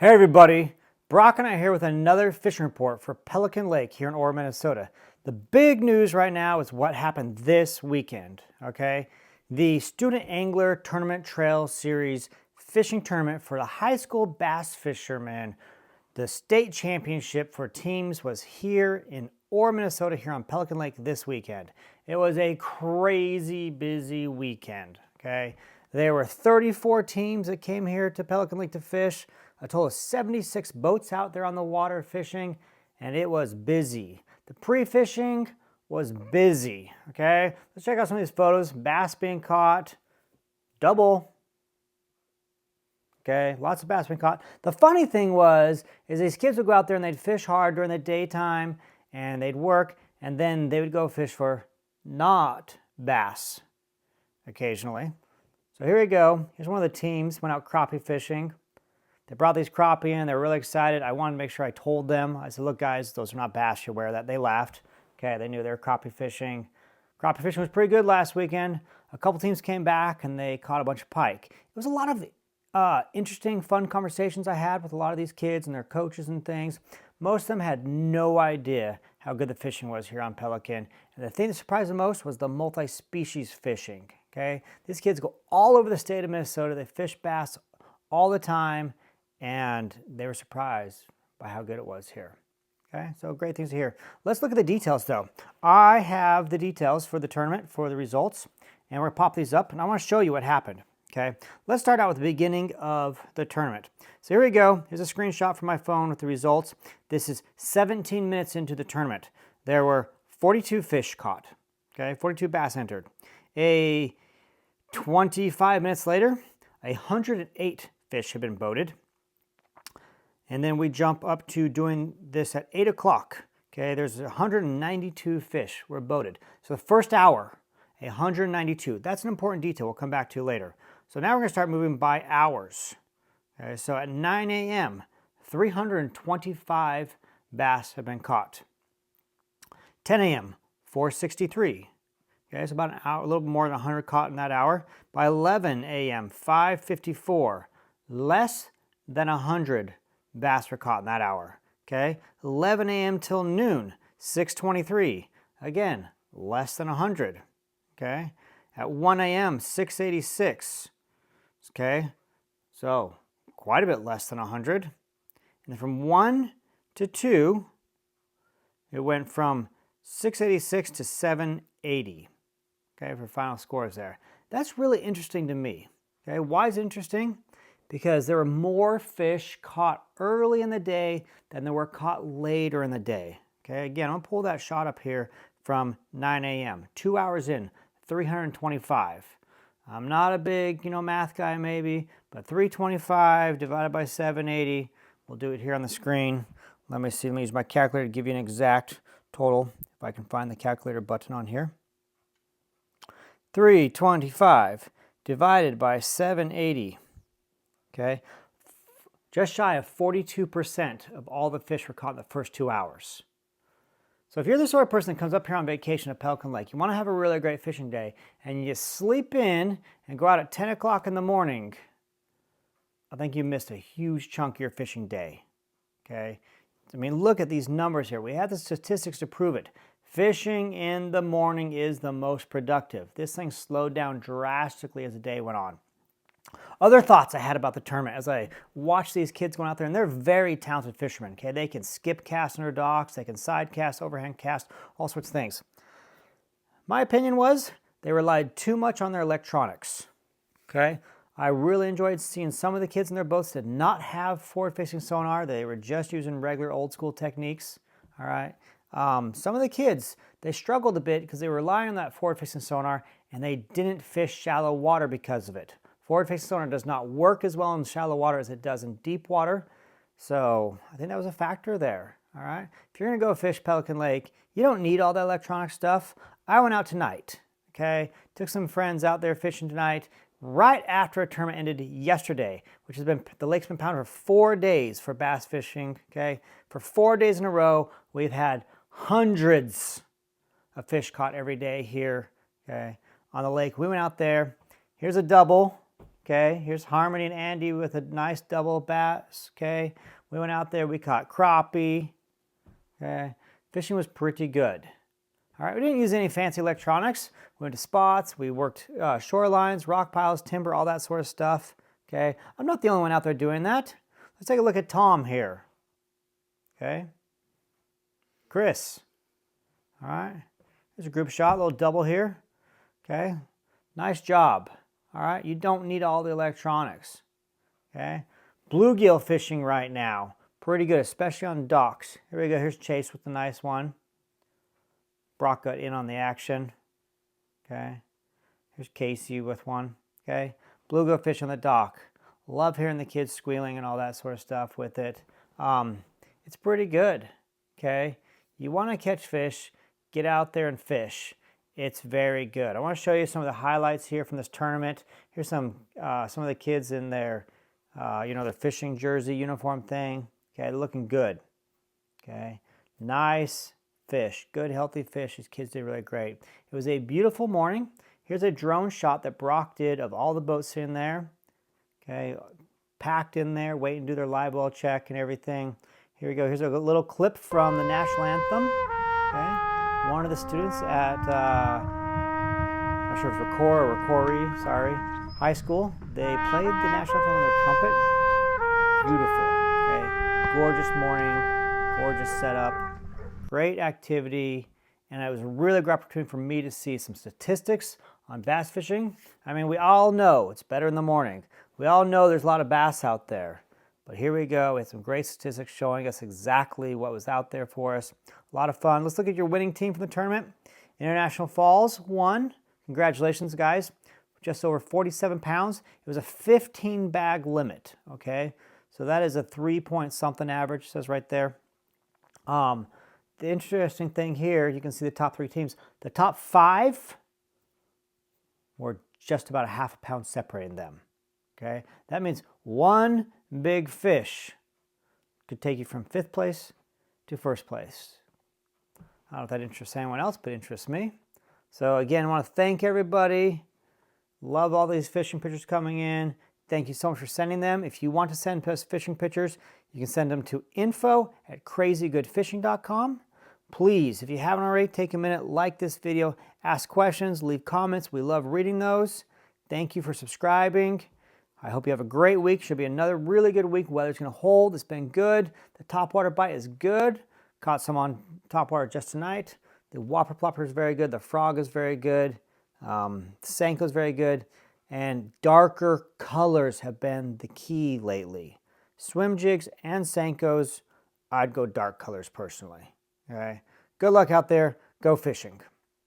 Hey everybody, Brock and I here with another fishing report for Pelican Lake here in Orr, Minnesota. The big news right now is what happened this weekend, okay? The Student Angler Tournament Trail Series fishing tournament for the high school bass fishermen. The state championship for teams was here in Orr, Minnesota here on Pelican Lake this weekend. It was a crazy busy weekend, okay? There were 34 teams that came here to Pelican Lake to fish. A total of 76 boats out there on the water fishing, and it was busy. The pre-fishing was busy, okay? Let's check out some of these photos. Bass being caught, double, okay? Lots of bass being caught. The funny thing is these kids would go out there and they'd fish hard during the daytime, and they'd work, and then they would go fish for not bass occasionally. So here we go. Here's one of the teams, went out crappie fishing. They brought these crappie in. They were really excited. I wanted to make sure I told them. I said, look, guys, those are not bass. You're aware of that. They laughed. Okay, they knew they were crappie fishing. Crappie fishing was pretty good last weekend. A couple teams came back, and they caught a bunch of pike. It was a lot of interesting, fun conversations I had with a lot of these kids and their coaches and things. Most of them had no idea how good the fishing was here on Pelican. And the thing that surprised them most was the multi-species fishing. Okay, these kids go all over the state of Minnesota. They fish bass all the time. And they were surprised by how good it was here. Okay, so great things to hear. Let's look at the details though. I have the details for the tournament, for the results, and we're gonna pop these up and I wanna show you what happened. Okay, let's start out with the beginning of the tournament. So here we go. Here's a screenshot from my phone with the results. This is 17 minutes into the tournament. There were 42 fish caught. Okay, 42 bass entered. 25 minutes later, 108 fish have been boated. And then we jump up to doing this at 8 o'clock. Okay, there's 192 fish were boated. So the first hour, 192. That's an important detail we'll come back to later. So now we're gonna start moving by hours. Okay, so at 9 a.m., 325 bass have been caught. 10 a.m., 463. Okay, so about an hour, a little bit more than 100 caught in that hour. By 11 a.m., 554. Less than 100 bass were caught in that hour. Okay, 11 a.m. till noon, 623. Again, less than 100. Okay, at 1 a.m., 686. Okay, so quite a bit less than 100. And then from 1 to 2, it went from 686 to 780. Okay, for final scores there. That's really interesting to me. Okay, why is it interesting? Because there were more fish caught early in the day than there were caught later in the day. Okay, again, I'm gonna pull that shot up here from 9 a.m. 2 hours in, 325. I'm not a big, math guy maybe, but 325 divided by 780, we'll do it here on the screen. Let me see, let me use my calculator to give you an exact total, if I can find the calculator button on here. 325 divided by 780. Okay, just shy of 42% of all the fish were caught in the first 2 hours. So if you're the sort of person that comes up here on vacation at Pelican Lake, you want to have a really great fishing day, and you just sleep in and go out at 10 o'clock in the morning, I think you missed a huge chunk of your fishing day. Okay, I mean, look at these numbers here. We have the statistics to prove it. Fishing in the morning is the most productive. This thing slowed down drastically as the day went on. Other thoughts I had about the tournament as I watched these kids going out there, and they're very talented fishermen. Okay, they can skip cast under docks, they can side cast, overhand cast, all sorts of things. My opinion was they relied too much on their electronics. Okay, I really enjoyed seeing some of the kids in their boats did not have forward-facing sonar. They were just using regular old-school techniques. All right, some of the kids, they struggled a bit because they were relying on that forward-facing sonar, and they didn't fish shallow water because of it. Forward-facing sonar does not work as well in shallow water as it does in deep water. So I think that was a factor there, all right? If you're gonna go fish Pelican Lake, you don't need all that electronic stuff. I went out tonight, okay? Took some friends out there fishing tonight, right after a tournament ended yesterday, which has been, the lake's been pounded for 4 days for bass fishing, okay? For 4 days in a row, we've had hundreds of fish caught every day here, okay, on the lake. We went out there, here's a double. Okay, here's Harmony and Andy with a nice double bass. Okay, we went out there, we caught crappie. Okay, fishing was pretty good. All right, we didn't use any fancy electronics. We went to spots, we worked shorelines, rock piles, timber, all that sort of stuff. Okay, I'm not the only one out there doing that. Let's take a look at Tom here. Okay, Chris. All right, there's a group shot, a little double here. Okay, nice job. All right, you don't need all the electronics. Okay, bluegill fishing right now, pretty good, especially on docks. Here we go, here's Chase with the nice one. Brock got in on the action. Okay, here's Casey with one. Okay, bluegill fish on the dock. Love hearing the kids squealing and all that sort of stuff with it. It's pretty good. Okay, you want to catch fish, get out there and fish. It's very good. I want to show you some of the highlights here from this tournament. Here's some of the kids in their, their fishing jersey uniform thing. Okay, looking good. Okay, nice fish, good healthy fish. These kids did really great. It was a beautiful morning. Here's a drone shot that Brock did of all the boats in there. Okay, packed in there, waiting to do their live well check and everything. Here we go. Here's a little clip from the national anthem. Okay. One of the students at, I'm not sure if it's Ricori, sorry, high school, they played the national anthem on their trumpet. Beautiful, okay, gorgeous morning, gorgeous setup, great activity, and it was a really great opportunity for me to see some statistics on bass fishing. I mean, we all know it's better in the morning. We all know there's a lot of bass out there. But here we go with some great statistics showing us exactly what was out there for us. A lot of fun. Let's look at your winning team from the tournament. International Falls won. Congratulations, guys. Just over 47 pounds. It was a 15 bag limit, okay? So that is a 3-point something average, it says right there. The interesting thing here, you can see the top 3 teams. The top 5 were just about a half a pound separating them, okay? That means one big fish could take you from 5th place to 1st place. I don't know if that interests anyone else, but it interests me. So again, I want to thank everybody. Love all these fishing pictures coming in. Thank you so much for sending them. If you want to send us fishing pictures, you can send them to info@crazygoodfishing.com. Please, if you haven't already, take a minute, like this video, ask questions, leave comments. We love reading those. Thank you for subscribing. I hope you have a great week. Should be another really good week. Weather's going to hold. It's been good. The topwater bite is good. Caught some on topwater just tonight. The whopper plopper is very good. The frog is very good. The Senko is very good. And darker colors have been the key lately. Swim jigs and Senkos, I'd go dark colors personally. Okay. Good luck out there. Go fishing.